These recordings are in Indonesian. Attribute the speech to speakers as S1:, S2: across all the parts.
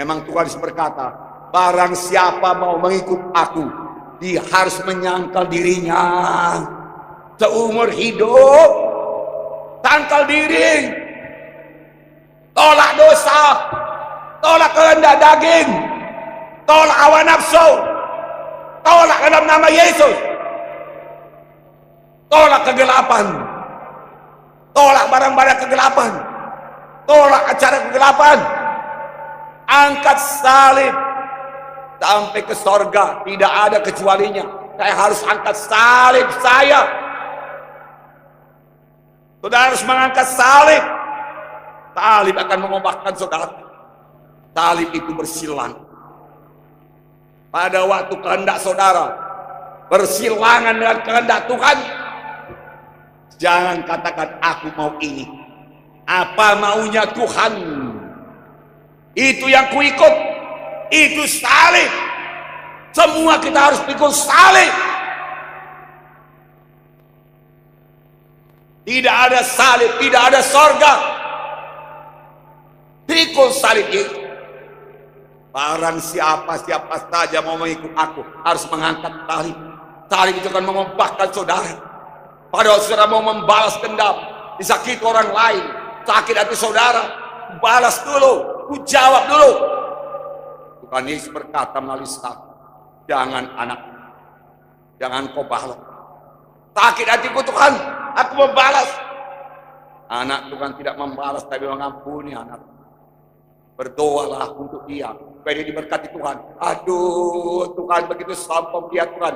S1: Memang Tuhan berkata, barang siapa mau mengikut aku, dia harus menyangkal dirinya seumur hidup. Sangkal diri, tolak dosa, tolak kehendak daging, tolak hawa nafsu, tolak dalam nama Yesus, tolak kegelapan, tolak barang-barang kegelapan, tolak acara kegelapan, angkat salib sampai ke sorga. Tidak ada kecualinya. Saya harus angkat salib saya. Saudara harus mengangkat salib. Salib akan mengombakkan saudara. Salib itu bersilang. Pada waktu kehendak saudara bersilangan dengan kehendak Tuhan, jangan katakan aku mau ini. Apa maunya Tuhan, itu yang kuikut. Itu salib. Semua kita harus pikul salib. Tidak ada salib, tidak ada sorga. Pikul salib itu. Barang siapa saja mau mengikut aku harus mengangkat salib. Salib itu akan mengombakkan saudara. Pada waktu saudara mau membalas dendam, disakiti orang lain, sakit hati saudara, balas dulu, jawab dulu. Tuhan Yesus berkata melalui sabda, jangan anak, jangan kau balas. Sakit hatiku Tuhan, aku membalas. Anak Tuhan tidak membalas, tapi mengampuni anak. Berdoalah untuk dia, supaya dia diberkati Tuhan. Aduh Tuhan, begitu sombong dia Tuhan.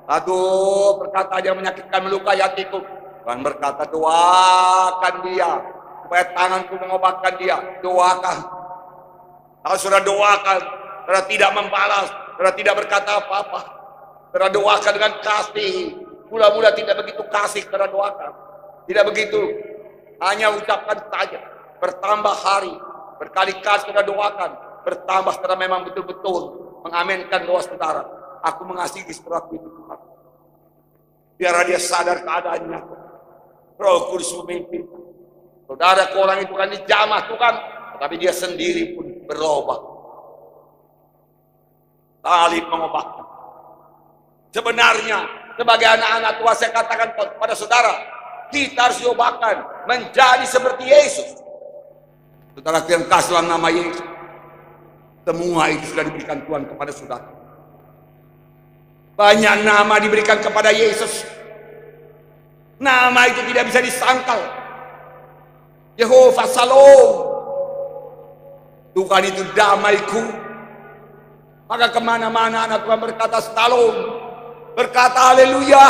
S1: Aduh, perkataan yang menyakitkan, melukai hatiku. Tuhan berkata, doakan dia, supaya tanganku mengobatkan dia. Doakan. Kalau sudah doakan, sudah tidak membalas, sudah tidak berkata apa-apa, sudah doakan dengan kasih. Mula-mula tidak begitu kasih karena doakan. Tidak begitu. Hanya ucapkan saja. Bertambah hari. Berkali-kali saudara doakan. Bertambah setelah memang betul-betul mengaminkan doa saudara. Aku mengasihi saudaraku itu Tuhan. Biar dia sadar keadaannya. Roh Kudus memimpin. Saudara ke orang itu kan dijamah Tuhan. Tapi dia sendiri pun berubah. Salib mengubahkan. Sebenarnya sebagai anak-anak Tuhan saya katakan kepada saudara, kita harus diubahkan menjadi seperti Yesus. Saudara yang kasih dalam nama Yesus, semua itu sudah diberikan Tuhan kepada saudara. Banyak nama diberikan kepada Yesus. Nama itu tidak bisa disangkal. Yehova Shalom, Tuhan itu damaiku. Maka kemana-mana anak Tuhan berkata Shalom, berkata haleluya,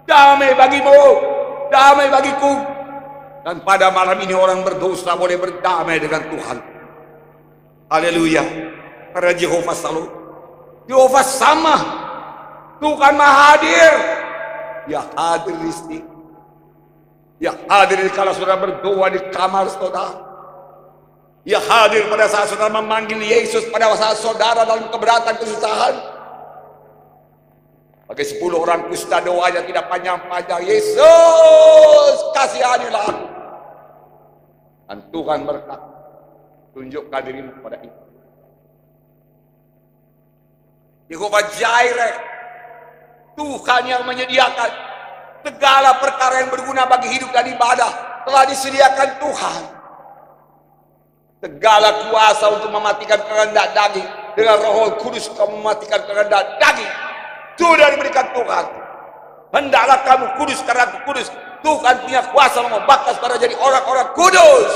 S1: damai bagimu, damai bagiku. Dan pada malam ini orang berdosa boleh berdamai dengan Tuhan. Haleluya. Karena Yehova Shalom, Yehova sama, Tuhan maha hadir. Ya hadir di sini, ya hadir kalau saudara berdoa di kamar saudara. Ya hadir pada saat saudara memanggil Yesus, pada saat saudara dalam keberatan kesusahan. Bagi 10 orang kusta doanya tidak panjang-panjang. Yesus kasihanilah aku. Dan Tuhan berkata, tunjukkan dirimu kepada itu. Yehova Jireh, Tuhan yang menyediakan segala perkara yang berguna bagi hidup dan ibadah telah disediakan Tuhan. Segala kuasa untuk mematikan kehendak daging dengan Roh Kudus kamu mematikan kehendak daging sudah diberikan Tuhan. Hendaklah kamu kudus karena aku kudus. Tuhan punya kuasa mengubahkan saudara jadi orang-orang kudus,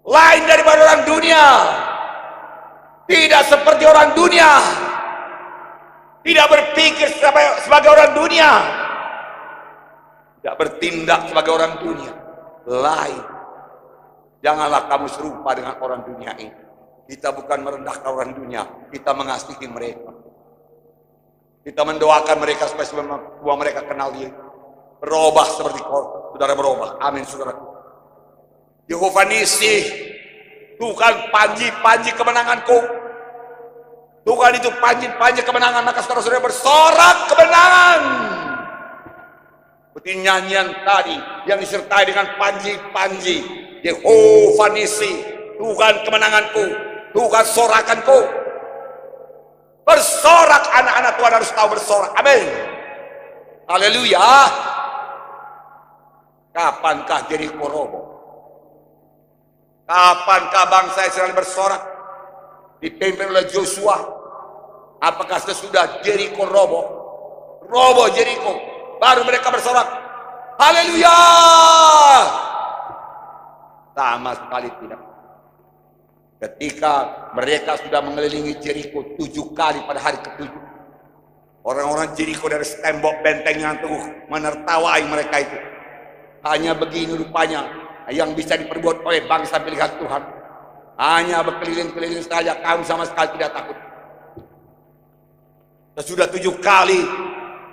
S1: lain daripada orang dunia. Tidak seperti orang dunia, tidak berpikir sebagai orang dunia, tidak bertindak sebagai orang dunia. Lain. Janganlah kamu serupa dengan orang dunia ini. Kita bukan merendahkan orang dunia, kita mengasihi mereka. Kita mendoakan mereka supaya semua mereka kenal dia. Berubah seperti kau, saudara berubah. Amin, saudara. Yehova Nisih, Tuhan panji-panji kemenanganku. Tuhan itu panji-panji kemenangan, maka saudara-saudara bersorak kemenangan. Seperti nyanyian tadi yang disertai dengan panji-panji. Yehova Nisih, Tuhan kemenanganku, Tuhan sorakanku. Bersorak anak-anak Tuhan harus tahu bersorak. Amin. Haleluya. Kapankah Jeriko roboh? Kapankah bangsa Israel bersorak? Dipimpin oleh Joshua. Apakah sesudah Jeriko roboh? Roboh Jeriko, baru mereka bersorak. Haleluya. Sama sekali tidak. Ketika mereka sudah mengelilingi Jeriko 7 kali pada hari ke-7, orang-orang Jeriko dari tembok benteng yang teguh menertawai mereka itu. Hanya begini rupanya yang bisa diperbuat oleh bangsa pilihan Tuhan. Hanya berkeliling-keliling saja, kamu sama sekali tidak takut. Sesudah 7 kali,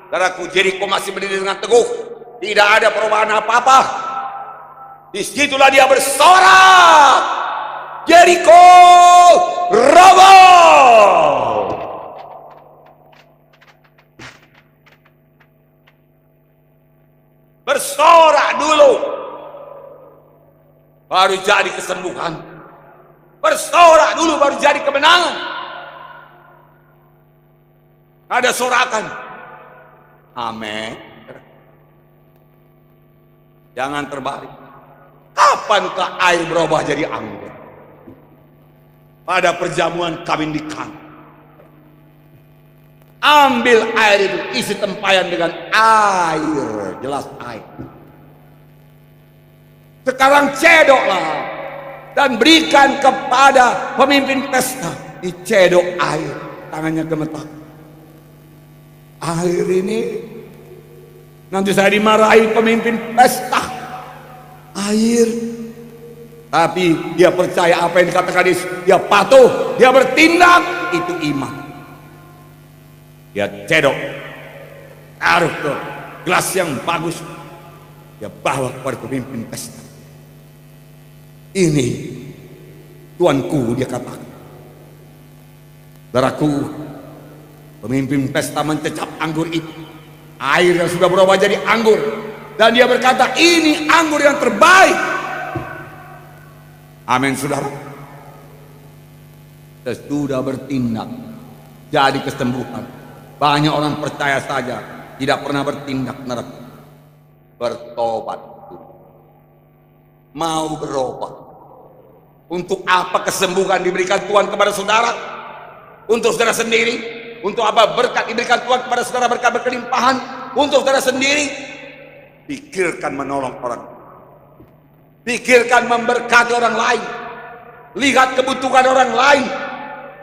S1: saudaraku, Jeriko masih berdiri dengan teguh. Tidak ada perubahan apa-apa. Disitulah dia bersorak. Jeriko roboh. Bersorak dulu, baru jadi kesembuhan. Bersorak dulu, baru jadi kemenangan. Ada sorakan. Amin. Jangan terbalik. Kapankah air berubah jadi anggur? Pada perjamuan kawin di Kana. Ambil air itu, isi tempayan dengan air, jelas air. Sekarang cedoklah dan berikan kepada pemimpin pesta. Dicedok air, tangannya gemetar. Air ini nanti saya dimarahi pemimpin pesta. Air. Tapi dia percaya apa yang dikatakan Yesus. Dia patuh, dia bertindak. Itu iman. Dia cedok, taruh ke gelas yang bagus, dia bawa kepada pemimpin pesta. Ini tuanku, dia katakan. Saudaraku, pemimpin pesta mencecap anggur itu. Air yang sudah berubah jadi anggur. Dan dia berkata, ini anggur yang terbaik. Amin, saudara. Sesudah bertindak, jadi kesembuhan. Banyak orang percaya saja, tidak pernah bertindak neraka. Bertobat. Mau berubah. Untuk apa kesembuhan diberikan Tuhan kepada saudara? Untuk saudara sendiri? Untuk apa berkat diberikan Tuhan kepada saudara, berkat berkelimpahan? Untuk saudara sendiri? Pikirkan menolong orang. Pikirkan memberkati orang lain. Lihat kebutuhan orang lain.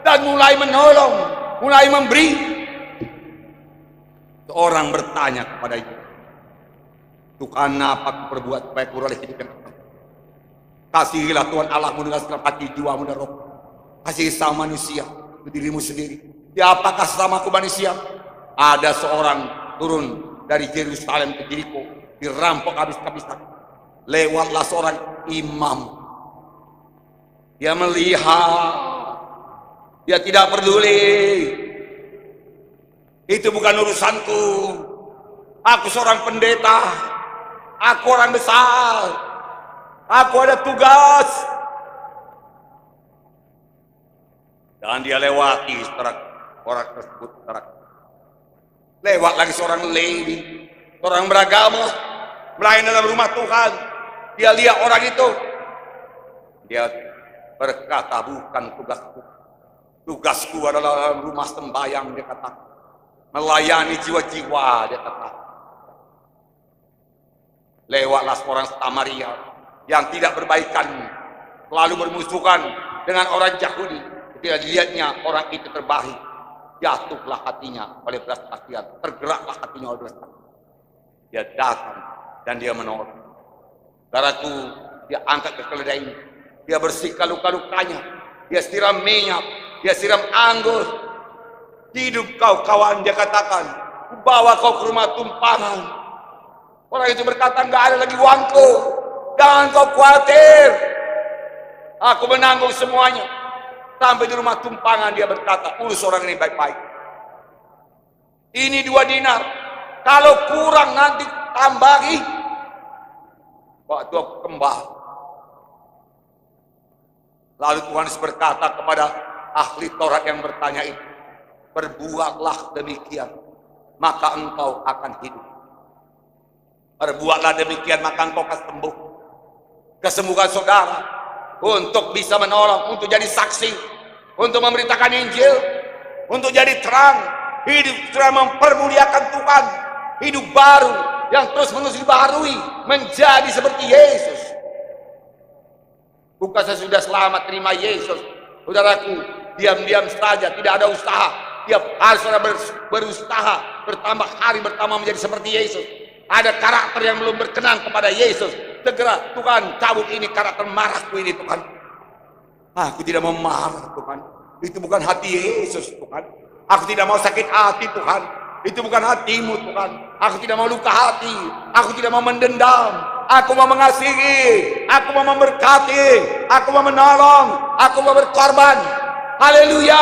S1: Dan mulai menolong. Mulai memberi. Seorang bertanya kepada itu. Tuhan, apa aku perbuat supaya aku beroleh hidup yang kekal? Kasihilah Tuhan Allahmu dengan segenap hati, jiwamu dan rohmu. Kasihi sama manusia, dirimu sendiri. Siapakah sesamaku manusia? Ada seorang turun dari Yerusalem ke Jeriko, dirampok habis-habisan. Lewatlah seorang imam. Dia melihat, dia tidak peduli. Itu bukan urusanku. Aku seorang pendeta. Aku orang besar. Aku ada tugas. Dan dia lewati orang tersebut. Lewat lagi seorang Lewi, orang beragama, melayani dalam rumah Tuhan. Dia lihat orang itu. Dia berkata, bukan tugasku. Tugasku adalah dalam rumah sembahyang, dia kata. Melayani jiwa-jiwa, dia kata. Lewatlah seorang Samaria yang tidak berbaikan, lalu bermusuhan dengan orang Yahudi. Ketika dilihatnya orang itu terbaik, jatuhlah hatinya oleh belas kasihan, tergeraklah hatinya oleh belas kasihan. Dia datang dan dia menolong. Saudaraku, dia angkat ke keledainya, dia bersihkan luka-lukanya, dia siram minyak, dia siram anggur. Hidup kau kawan, dia katakan, bawa kau ke rumah tumpangan. Orang itu berkata, enggak ada lagi uangku, jangan kau khawatir, aku menanggung semuanya. Sampai di rumah tumpangan dia berkata, urus orang ini baik-baik. Ini 2 dinar, kalau kurang nanti tambahi. Waktu aku kembali, Lalu Tuhan Yesus berkata kepada ahli Taurat yang bertanya itu, perbuatlah demikian, maka engkau akan hidup. Perbuatlah demikian, maka engkau akan sembuh. Kesembuhan saudara untuk bisa menolong, untuk jadi saksi, untuk memberitakan Injil, untuk jadi terang, hidup terang mempermuliakan Tuhan, hidup baru yang terus menerus dibaharui menjadi seperti Yesus. Bukan sesudah selamat terima Yesus, saudaraku, diam-diam saja, tidak ada usaha. Tiap hari saudara berusaha, bertambah hari bertambah menjadi seperti Yesus. Ada karakter yang belum berkenan kepada Yesus, segera Tuhan cabut ini karakter marahku ini Tuhan. Aku tidak mau marah Tuhan, itu bukan hati Yesus Tuhan. Aku tidak mau sakit hati Tuhan, itu bukan hatimu Tuhan. Aku tidak mau luka hati, aku tidak mau mendendam. Aku mau mengasihi, aku mau memberkati, aku mau menolong, aku mau berkorban. Haleluya.